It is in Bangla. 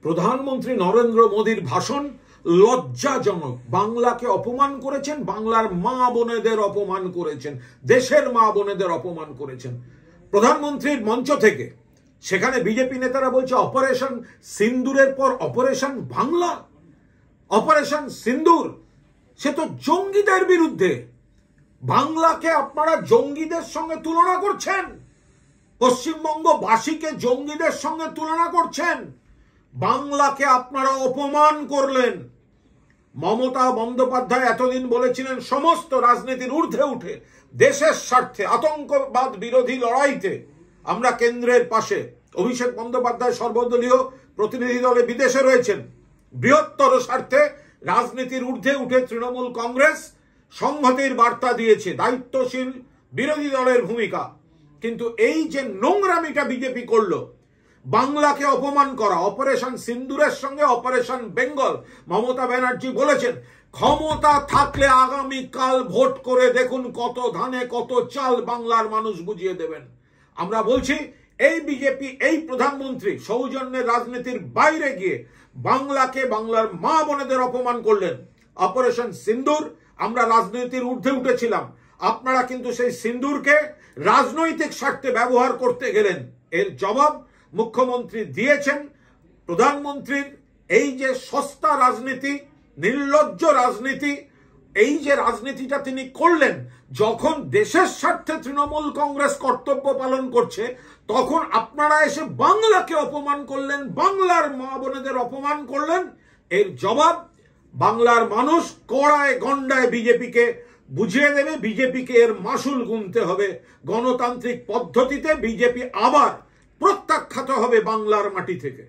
প্রধানমন্ত্রী নরেন্দ্র মোদীর ভাষণ লজ্জাজনক। বাংলাকে অপমান করেছেন, বাংলার মা বোনেদের অপমান করেছেন, দেশের মা বোনেদের অপমান করেছেন প্রধানমন্ত্রীর মঞ্চ থেকে। সেখানে বিজেপি নেতারা বলছে অপারেশন সিন্দুরের পর অপারেশন বাংলা, অপারেশন সিন্দুর সে তো জঙ্গিদের বিরুদ্ধে। বাংলাকে আপনারা জঙ্গিদের সঙ্গে তুলনা করছেন, পশ্চিমবঙ্গবাসীকে জঙ্গিদের সঙ্গে তুলনা করছেন। বাংলাকে আপনারা অপমান করলেন। মমতা বন্দ্যোপাধ্যায় এতদিন বলেছিলেন সমস্ত রাজনীতির ঊর্ধ্বে উঠে দেশের স্বার্থে আতঙ্কবাদ বিরোধী লড়াইতে আমরা কেন্দ্রের পাশে। অভিষেক বন্দ্যোপাধ্যায় সর্বদলীয় প্রতিনিধি দলে বিদেশে রয়েছেন। বৃহত্তর স্বার্থে রাজনীতির ঊর্ধ্বে উঠে তৃণমূল কংগ্রেস সংহতির বার্তা দিয়েছে, দায়িত্বশীল বিরোধী দলের ভূমিকা। কিন্তু এই যে নোংরামিটা বিজেপি করলো, বাংলাকে অপমান করা, অপারেশন সিন্দুরের সঙ্গে অপারেশন বেঙ্গল। মমতা ব্যানার্জি বলেছেন ক্ষমতা থাকলে আগামীকাল ভোট করে দেখুন কত ধানে কত চাল বাংলার মানুষ বুঝিয়ে দেবেন। আমরা বলছি এই বিজেপি, এই প্রধানমন্ত্রী সৌজন্যের রাজনীতির বাইরে গিয়ে বাংলাকে, বাংলার মা বোনেদের অপমান করলেন। অপারেশন সিন্দুর আমরা রাজনীতির ঊর্ধ্বে উঠেছিলাম, আপনারা কিন্তু সেই সিন্দুরকে রাজনৈতিক স্বার্থে ব্যবহার করতে গেলেন। এর জবাব মুখ্যমন্ত্রী দিয়েছেন। প্রধানমন্ত্রীর এই যে সস্তা রাজনীতি, নির্লজ্জ রাজনীতি, এই যে রাজনীতিটা তিনি করলেন, যখন দেশের স্বার্থে তৃণমূল কংগ্রেস কর্তব্য পালন করছে তখন আপনারা এসে বাংলাকে অপমান করলেন, বাংলার মা বোনেদের অপমান করলেন। এর জবাব বাংলার মানুষ কড়ায় গন্ডায় বিজেপিকে বুঝিয়ে দেবে। বিজেপিকে এর মাসুল গুনতে হবে। গণতান্ত্রিক পদ্ধতিতে বিজেপি আবার প্রত্যাখ্যাত হবে বাংলার মাটি থেকে।